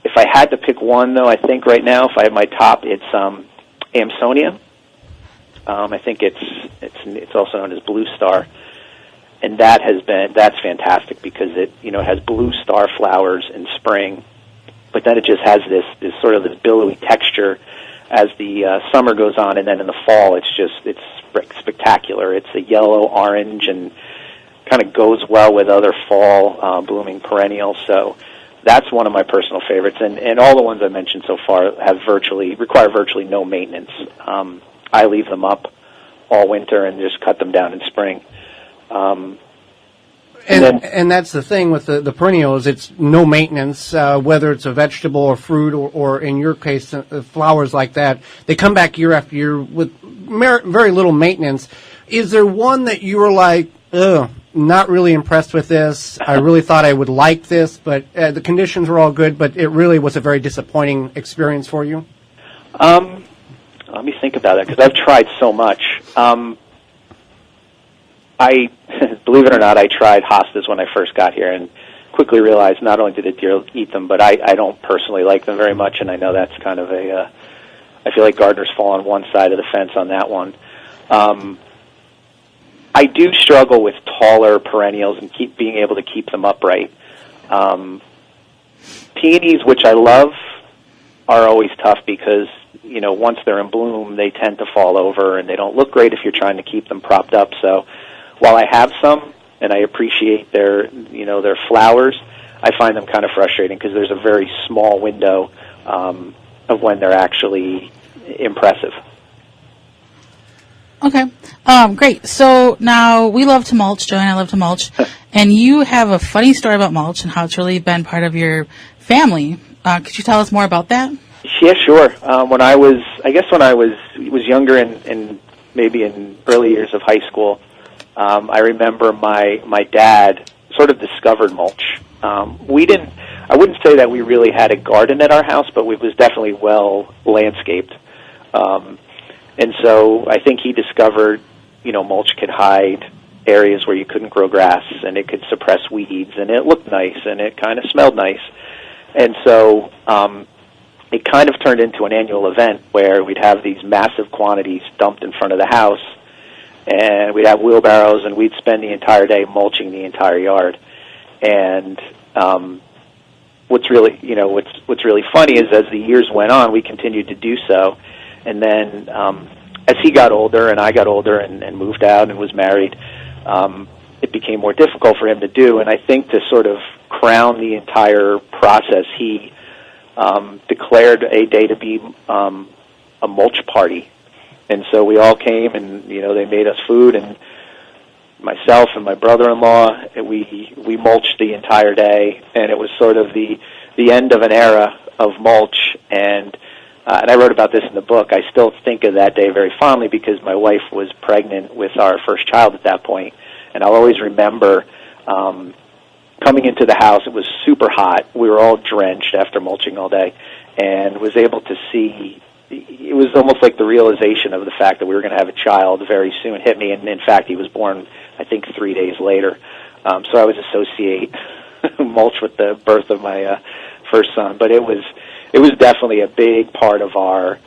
If I had to pick one, though, I think right now, if I have my top, it's Amsonia. I think it's also known as Blue Star. And that's fantastic because it has blue star flowers in spring, but then it just has this sort of this billowy texture as the summer goes on, and then in the fall it's spectacular. It's a yellow orange and kind of goes well with other fall blooming perennials. So that's one of my personal favorites, and all the ones I mentioned so far require virtually no maintenance. I leave them up all winter and just cut them down in spring. And that's the thing with the perennials, it's no maintenance, whether it's a vegetable or fruit or in your case, flowers like that. They come back year after year with very little maintenance. Is there one that you were like, not really impressed with this? I really thought I would like this, but the conditions were all good, but it really was a very disappointing experience for you? Let me think about that, because I've tried so much. I, believe it or not, I tried hostas when I first got here, and quickly realized not only did the deer eat them, but I don't personally like them very much, and I know that's kind of a, I feel like gardeners fall on one side of the fence on that one. I do struggle with taller perennials and being able to keep them upright. Peonies, which I love, are always tough because, you know, once they're in bloom, they tend to fall over, and they don't look great if you're trying to keep them propped up. So while I have some, and I appreciate their flowers, I find them kind of frustrating because there's a very small window of when they're actually impressive. Okay, great. So now we love to mulch. Joey and I love to mulch, and you have a funny story about mulch and how it's really been part of your family. Could you tell us more about that? Yeah, sure. When I was younger and maybe in early years of high school, I remember my dad sort of discovered mulch. I wouldn't say that we really had a garden at our house, but it was definitely well landscaped. And so I think he discovered, you know, mulch could hide areas where you couldn't grow grass, and it could suppress weeds, and it looked nice, and it kind of smelled nice. And so it kind of turned into an annual event where we'd have these massive quantities dumped in front of the house, and we'd have wheelbarrows, and we'd spend the entire day mulching the entire yard. And what's really funny is as the years went on, we continued to do so. And then as he got older and I got older and moved out and was married, it became more difficult for him to do. And I think to sort of crown the entire process, he declared a day to be a mulch party. And so we all came, and, you know, they made us food, and myself and my brother-in-law, we mulched the entire day, and it was sort of the end of an era of mulch. And I wrote about this in the book. I still think of that day very fondly because my wife was pregnant with our first child at that point, and I'll always remember coming into the house. It was super hot. We were all drenched after mulching all day, and was able to see. It was almost like the realization of the fact that we were going to have a child very soon hit me, and in fact, he was born, I think, 3 days later. So I always associate mulch with the birth of my first son, but it was definitely a big part of our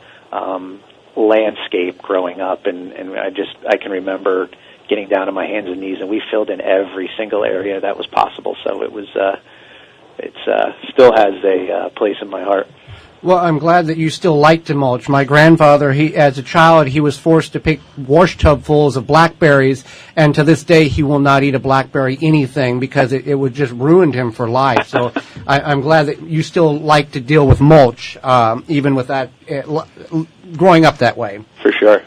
landscape growing up, and I can remember getting down on my hands and knees, and we filled in every single area that was possible. So it was, still has a place in my heart. Well, I'm glad that you still like to mulch. My grandfather, as a child, he was forced to pick wash tubfuls of blackberries, and to this day, he will not eat a blackberry anything because it would just ruin him for life. So I'm glad that you still like to deal with mulch, even with that, growing up that way. For sure.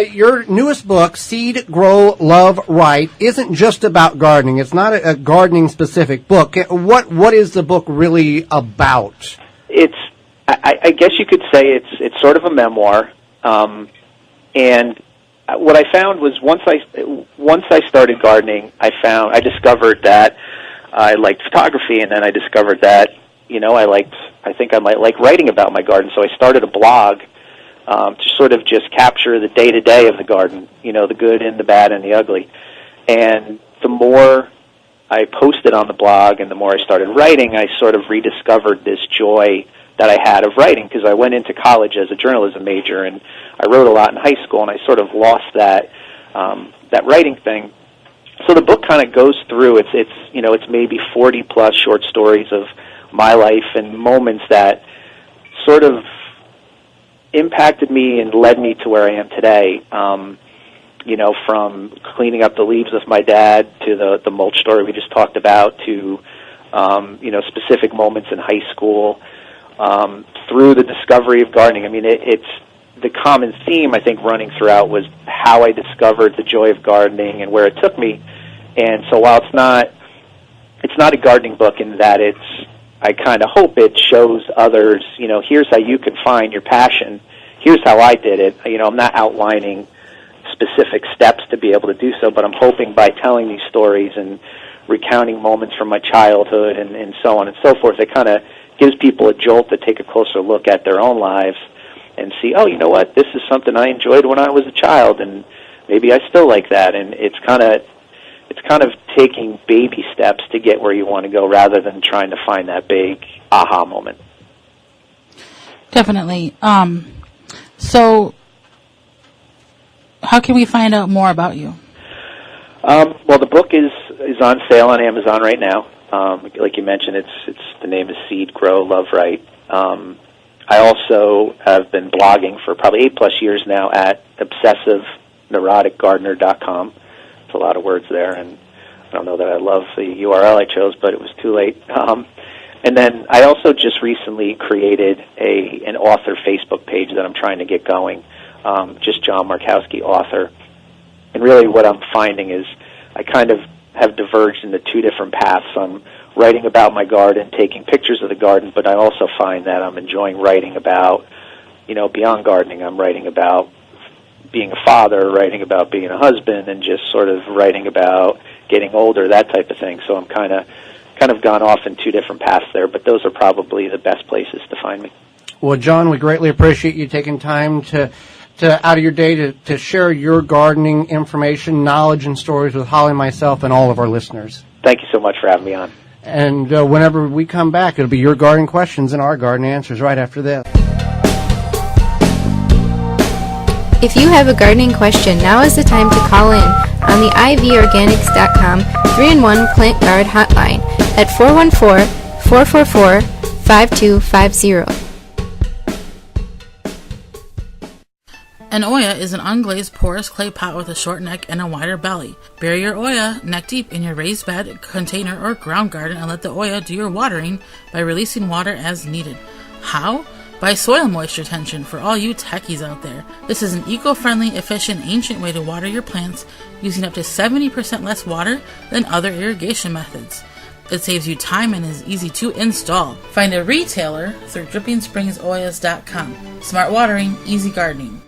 Your newest book, Seed, Grow, Love, Right, isn't just about gardening. It's not a gardening-specific book. What is the book really about? I guess you could say it's sort of a memoir, and what I found was once I started gardening, I discovered that I liked photography, and then I discovered that, you know, I think I might like writing about my garden, so I started a blog to sort of just capture the day-to-day of the garden, you know, the good and the bad and the ugly. And the more I posted on the blog and the more I started writing, I sort of rediscovered this joy that I had of writing, because I went into college as a journalism major, and I wrote a lot in high school, and I sort of lost that writing thing. So the book kind of goes through, it's maybe 40 plus short stories of my life and moments that sort of impacted me and led me to where I am today. You know, from cleaning up the leaves with my dad to the mulch story we just talked about to, you know, specific moments in high school, through the discovery of gardening. I mean, it's the common theme, I think, running throughout was how I discovered the joy of gardening and where it took me. And so while it's not a gardening book in that I kind of hope it shows others, you know, here's how you can find your passion. Here's how I did it. You know, I'm not outlining specific steps to be able to do so, but I'm hoping by telling these stories and recounting moments from my childhood and so on and so forth, it kind of gives people a jolt to take a closer look at their own lives and see, oh, you know what, this is something I enjoyed when I was a child, and maybe I still like that. And it's kind of taking baby steps to get where you want to go rather than trying to find that big aha moment. Definitely. So how can we find out more about you? Well, the book is on sale on Amazon right now. Like you mentioned, it's the name is Seed, Grow, Love Right. I also have been blogging for probably 8+ years now at obsessiveneuroticgardener.com. It's a lot of words there, and I don't know that I love the URL I chose, but it was too late. And then I also just recently created an author Facebook page that I'm trying to get going, just John Markowski, author. And really what I'm finding is I kind of have diverged into two different paths. I'm writing about my garden, taking pictures of the garden, but I also find that I'm enjoying writing about, beyond gardening. I'm writing about being a father, writing about being a husband, and just sort of writing about getting older, that type of thing. So I'm kind of gone off in two different paths there, but those are probably the best places to find me. Well, John, we greatly appreciate you taking time to out of your day to share your gardening information, knowledge, and stories with Holly, myself, and all of our listeners. Thank you so much for having me on. And whenever we come back, it'll be your garden questions and our garden answers right after this. If you have a gardening question, now is the time to call in on the ivorganics.com 3-in-1 Plant Guard hotline at 414-444-5250. An Oya is an unglazed porous clay pot with a short neck and a wider belly. Bury your Oya neck deep in your raised bed, container, or ground garden and let the Oya do your watering by releasing water as needed. How? By soil moisture retention for all you techies out there. This is an eco-friendly, efficient, ancient way to water your plants using up to 70% less water than other irrigation methods. It saves you time and is easy to install. Find a retailer through DrippingSpringsOyas.com. Smart watering, easy gardening.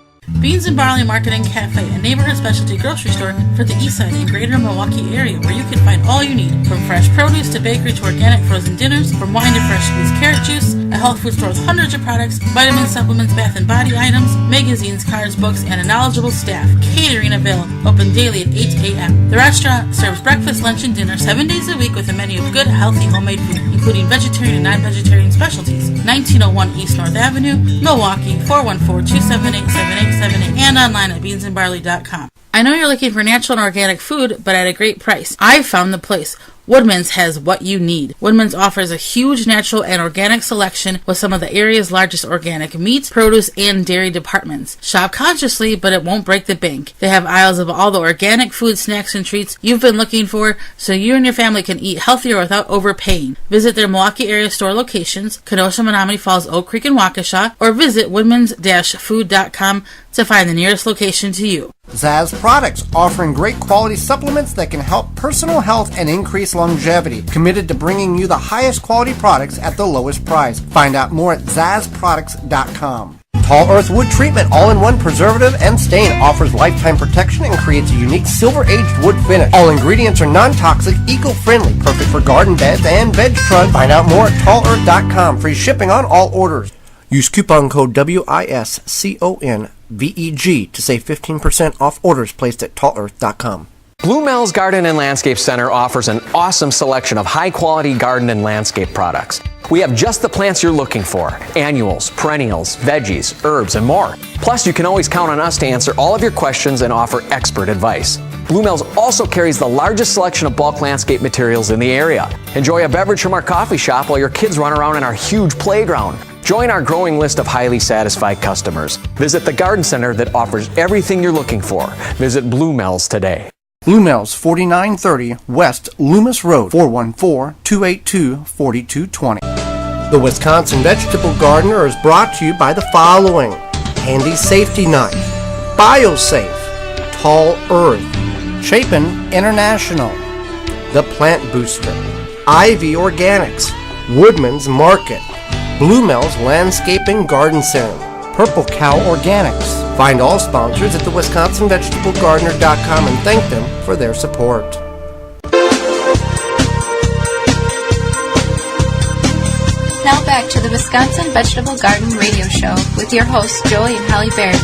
Beans and Barley Market and Cafe, a neighborhood specialty grocery store for the east side and greater Milwaukee area where you can find all you need, from fresh produce to bakery to organic frozen dinners, from wine to fresh squeezed carrot juice, a health food store with hundreds of products, vitamins, supplements, bath and body items, magazines, cards, books, and a knowledgeable staff. Catering available, open daily at 8 a.m. The restaurant serves breakfast, lunch, and dinner 7 days a week with a menu of good, healthy, homemade food, including vegetarian and non-vegetarian specialties. 1901 East North Avenue, Milwaukee, 414-278-7878, and online at beansandbarley.com. I know you're looking for natural and organic food, but at a great price. I've found the place. Woodman's has what you need. Woodman's offers a huge natural and organic selection with some of the area's largest organic meat, produce, and dairy departments. Shop consciously, but it won't break the bank. They have aisles of all the organic food, snacks, and treats you've been looking for, so you and your family can eat healthier without overpaying. Visit their Milwaukee area store locations, Kenosha, Menominee Falls, Oak Creek, and Waukesha, or visit woodmans-food.com to find the nearest location to you. Zaz Products, offering great quality supplements that can help personal health and increase longevity. Committed to bringing you the highest quality products at the lowest price. Find out more at zazproducts.com. Tall Earth Wood Treatment, all-in-one preservative and stain, offers lifetime protection and creates a unique silver-aged wood finish. All ingredients are non-toxic, eco-friendly, perfect for garden beds and veg trucks. Find out more at tallearth.com. Free shipping on all orders. Use coupon code WISCONVEG to save 15% off orders placed at tallearth.com. Blue Mel's Garden and Landscape Center offers an awesome selection of high-quality garden and landscape products. We have just the plants you're looking for: annuals, perennials, veggies, herbs, and more. Plus, you can always count on us to answer all of your questions and offer expert advice. Blue Mel's also carries the largest selection of bulk landscape materials in the area. Enjoy a beverage from our coffee shop while your kids run around in our huge playground. Join our growing list of highly satisfied customers. Visit the garden center that offers everything you're looking for. Visit Blue Mel's today. Blue Mel's, 4930 West Loomis Road, 414-282-4220. The Wisconsin Vegetable Gardener is brought to you by the following: Handy Safety Knife, BioSafe, Tall Earth, Chapin International, The Plant Booster, Ivy Organics, Woodman's Market, Blue Mel's Landscaping Garden Center, Purple Cow Organics. Find all sponsors at the WisconsinVegetableGardener.com and thank them for their support. Now now back to the Wisconsin Vegetable Garden Radio Show with your hosts, Joey and Holly Baird.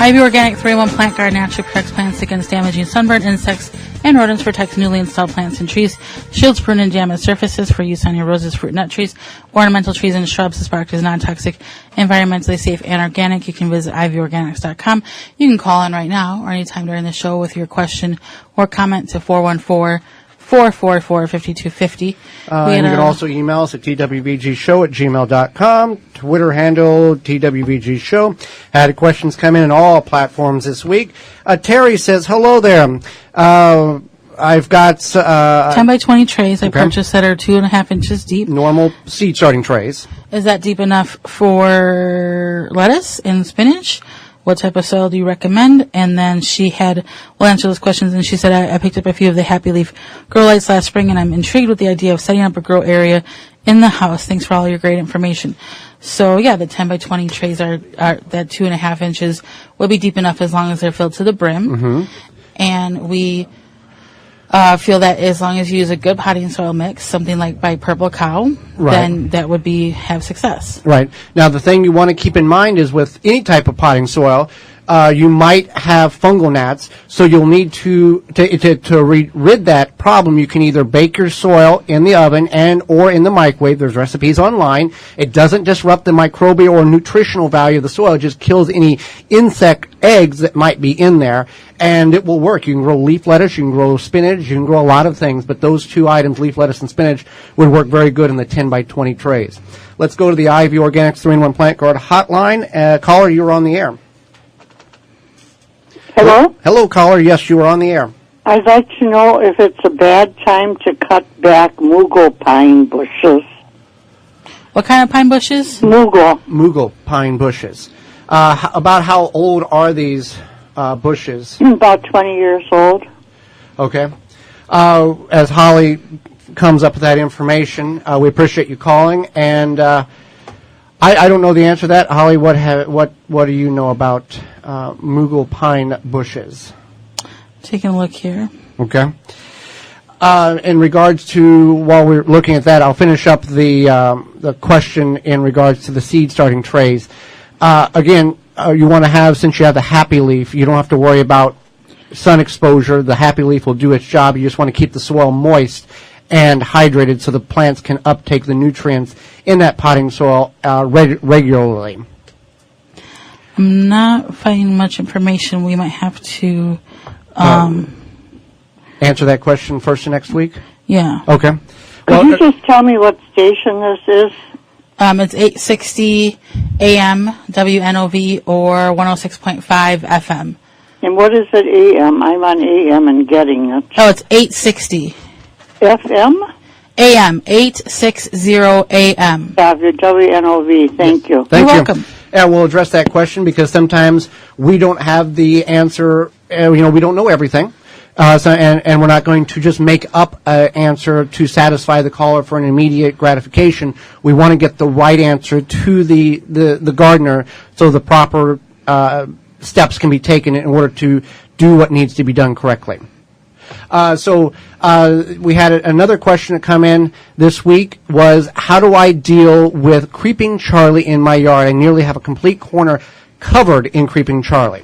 Ivy Organic 3-in-1 Plant Guard naturally protects plants against damaging sunburn, insects, and rodents, protects newly installed plants and trees, shields, prune, and damaged surfaces for use on your roses, fruit, and nut trees, ornamental trees, and shrubs. This product is non-toxic, environmentally safe, and organic. You can visit ivyorganics.com. You can call in right now or anytime during the show with your question or comment to 414-444-5250. And you can also email us at twvgshow@gmail.com. Twitter handle, TWVG Had questions come in on all platforms this week. Terry says, hello there. I've got 10 by 20 trays I purchased that are 2.5 inches deep. Normal seed starting trays. Is that deep enough for lettuce and spinach? What type of soil do you recommend? And then we'll answer those questions, and she said, I picked up a few of the Happy Leaf grow lights last spring, and I'm intrigued with the idea of setting up a grow area in the house. Thanks for all your great information. So, yeah, the 10 by 20 trays are that 2.5 inches will be deep enough as long as they're filled to the brim. Mm-hmm. And we feel that as long as you use a good potting soil mix, something like by Purple Cow, then that would have success. Right. Now, the thing you want to keep in mind is with any type of potting soil, you might have fungal gnats, so you'll need to rid that problem. You can either bake your soil in the oven or in the microwave. There's recipes online. It doesn't disrupt the microbial or nutritional value of the soil. It just kills any insect eggs that might be in there, and it will work. You can grow leaf lettuce, you can grow spinach, you can grow a lot of things, but those two items, leaf lettuce and spinach, would work very good in the 10 by 20 trays. Let's go to the Ivy Organics 3-in-1 Plant Guard hotline. Caller, you're on the air. Hello? Hello, caller. Yes, you are on the air. I'd like to know if it's a bad time to cut back mugo pine bushes. What kind of pine bushes? Mugo pine bushes. About how old are these bushes? About 20 years old. Okay. As Holly comes up with that information, we appreciate you calling. And I don't know the answer to that. Holly, what do you know about mugo pine bushes? Taking a look here. Okay. In regards to, while we're looking at that, I'll finish up the question in regards to the seed starting trays. Again, you want to have, since you have the Happy Leaf, you don't have to worry about sun exposure. The Happy Leaf will do its job. You just want to keep the soil moist and hydrated so the plants can uptake the nutrients in that potting soil regularly. I'm not finding much information. We might have to answer that question first next week? Yeah. Okay. Could you just tell me what station this is? It's 860 AM WNOV or 106.5 FM. And what is it AM? I'm on AM and getting it. Oh, it's 860. FM? AM, 860 AM. Yeah, your WNOV. Thank you. Thank You're you. welcome. Yeah, we'll address that question because sometimes we don't have the answer. We don't know everything. And we're not going to just make up an answer to satisfy the caller for an immediate gratification. We want to get the right answer to the gardener so the proper steps can be taken in order to do what needs to be done correctly. So we had another question that come in this week was, how do I deal with creeping Charlie in my yard? I nearly have a complete corner covered in creeping Charlie.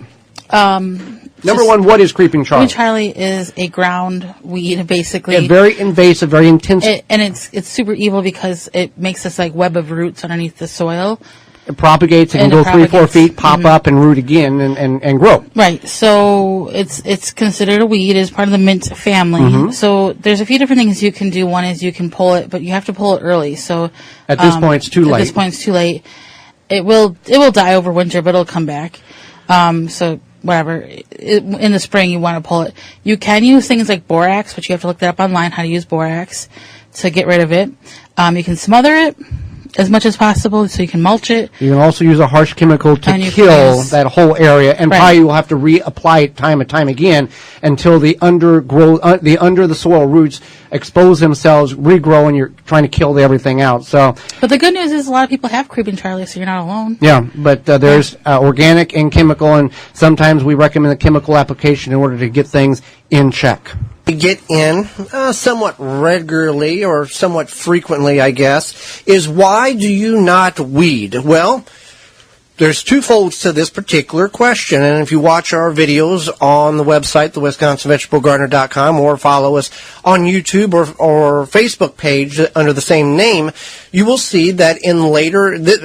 Number one, what is creeping Charlie? Creeping Charlie is a ground weed, basically. Yeah, very invasive, very intense. And it's super evil because it makes this like web of roots underneath the soil. It propagates, it can go 3-4 feet, pop up and root again and grow. Right. So it's considered a weed, it's part of the mint family. Mm-hmm. So there's a few different things you can do. One is you can pull it, but you have to pull it early. So at this point it's too late. At this point it's too late. It will die over winter, but it'll come back. So whatever. In the spring you want to pull it. You can use things like borax, but you have to look that up online, how to use borax to get rid of it. You can smother it as much as possible, so you can mulch it. You can also use a harsh chemical to kill that whole area, and probably you will have to reapply it time and time again until the under the soil roots expose themselves, regrow, and you're trying to kill everything out. So, but the good news is a lot of people have creeping Charlie, so you're not alone. Yeah, but there's organic and chemical, and sometimes we recommend the chemical application in order to get things in check. get in somewhat regularly or somewhat frequently, I guess, is why do you not weed? Well, there's two folds to this particular question, and if you watch our videos on the website, the WisconsinVegetableGardener.com, or follow us on YouTube or Facebook page under the same name, you will see that in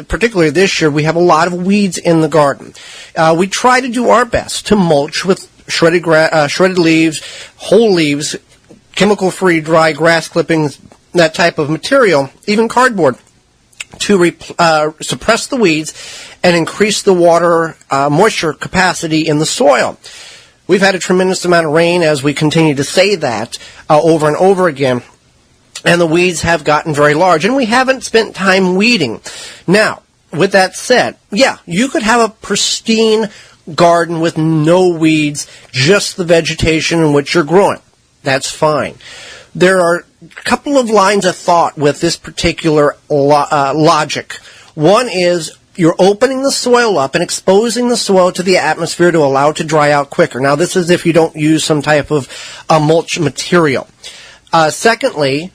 particularly this year, we have a lot of weeds in the garden. We try to do our best to mulch with shredded leaves, whole leaves, chemical-free dry grass clippings, that type of material, even cardboard, to suppress the weeds and increase the water moisture capacity in the soil. We've had a tremendous amount of rain, as we continue to say that over and over again, and the weeds have gotten very large, and we haven't spent time weeding. Now, with that said, yeah, you could have a pristine garden with no weeds, just the vegetation in which you're growing. That's fine. There are a couple of lines of thought with this particular logic. One is you're opening the soil up and exposing the soil to the atmosphere to allow it to dry out quicker. Now, this is if you don't use some type of mulch material. Secondly,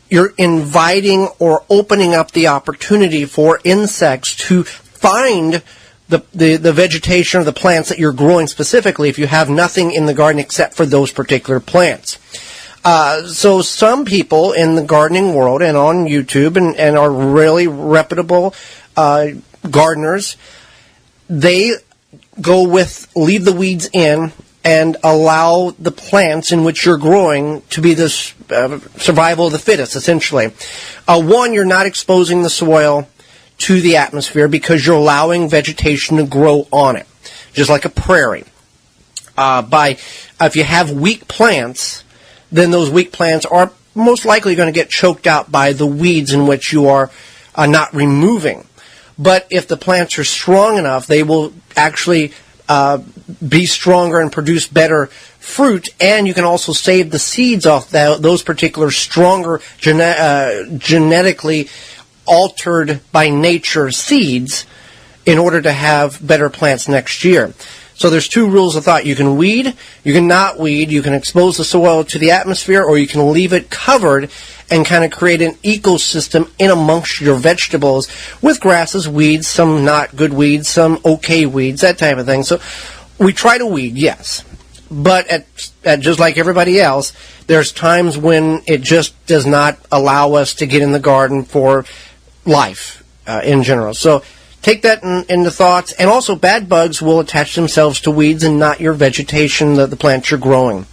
you're inviting or opening up the opportunity for insects to find the vegetation or the plants that you're growing specifically if you have nothing in the garden except for those particular plants. So some people in the gardening world and on YouTube and are really reputable gardeners, they go with leave the weeds in and allow the plants in which you're growing to be the survival of the fittest, essentially. One, you're not exposing the soil to the atmosphere because you're allowing vegetation to grow on it, just like a prairie. If you have weak plants, then those weak plants are most likely going to get choked out by the weeds in which you are not removing. But if the plants are strong enough, they will actually be stronger and produce better fruit, and you can also save the seeds off those particular stronger genetically altered by nature seeds in order to have better plants next year. So there's two rules of thought. You can weed, you can not weed, you can expose the soil to the atmosphere, or you can leave it covered and kind of create an ecosystem in amongst your vegetables with grasses, weeds, some not good weeds, some okay weeds, that type of thing. So we try to weed, yes. But at just like everybody else, there's times when it just does not allow us to get in the garden for life in general. So take that into thoughts. And also, bad bugs will attach themselves to weeds and not your vegetation, the plants you're growing.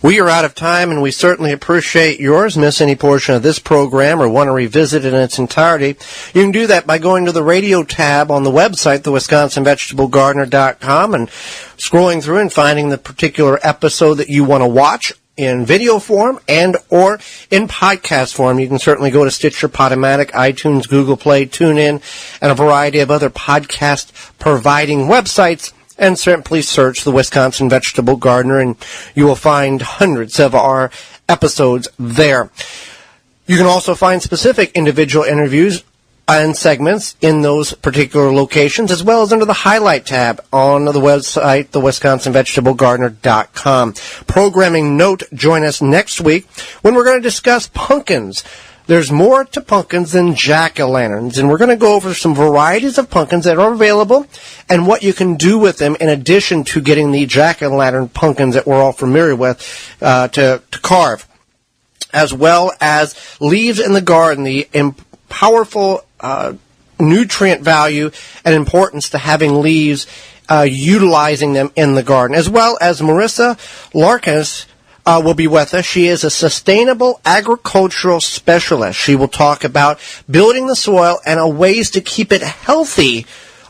We are out of time, and we certainly appreciate yours. Miss any portion of this program or want to revisit it in its entirety, you can do that by going to the radio tab on the website, the WisconsinVegetableGardener.com, and scrolling through and finding the particular episode that you want to watch in video form and or in podcast form. You can certainly go to Stitcher, Podomatic, iTunes, Google Play, TuneIn, and a variety of other podcast-providing websites, and simply search the Wisconsin Vegetable Gardener, and you will find hundreds of our episodes there. You can also find specific individual interviews and segments in those particular locations, as well as under the Highlight tab on the website, the WisconsinVegetableGardener.com. Programming note, join us next week when we're going to discuss pumpkins. There's more to pumpkins than jack-o'-lanterns, and we're going to go over some varieties of pumpkins that are available and what you can do with them in addition to getting the jack-o'-lantern pumpkins that we're all familiar with to carve, as well as leaves in the garden, the powerful nutrient value and importance to having leaves, utilizing them in the garden, as well as Marissa Larkins will be with us. She is a sustainable agricultural specialist. She will talk about building the soil and ways to keep it healthy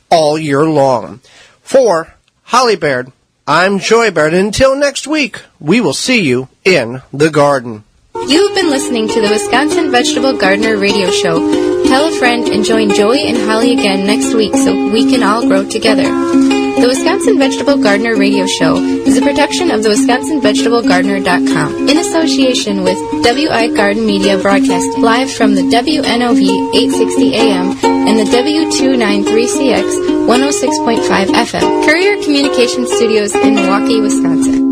all year long. For Holly Baird, I'm Joy Baird. Until next week, we will see you in the garden. You've been listening to the Wisconsin Vegetable Gardener Radio Show. Tell a friend and join Joy and Holly again next week so we can all grow together. The Wisconsin Vegetable Gardener Radio Show is a production of the WisconsinVegetableGardener.com in association with WI Garden Media, broadcast live from the WNOV 860 AM and the W293CX 106.5 FM, Courier Communication Studios in Milwaukee, Wisconsin.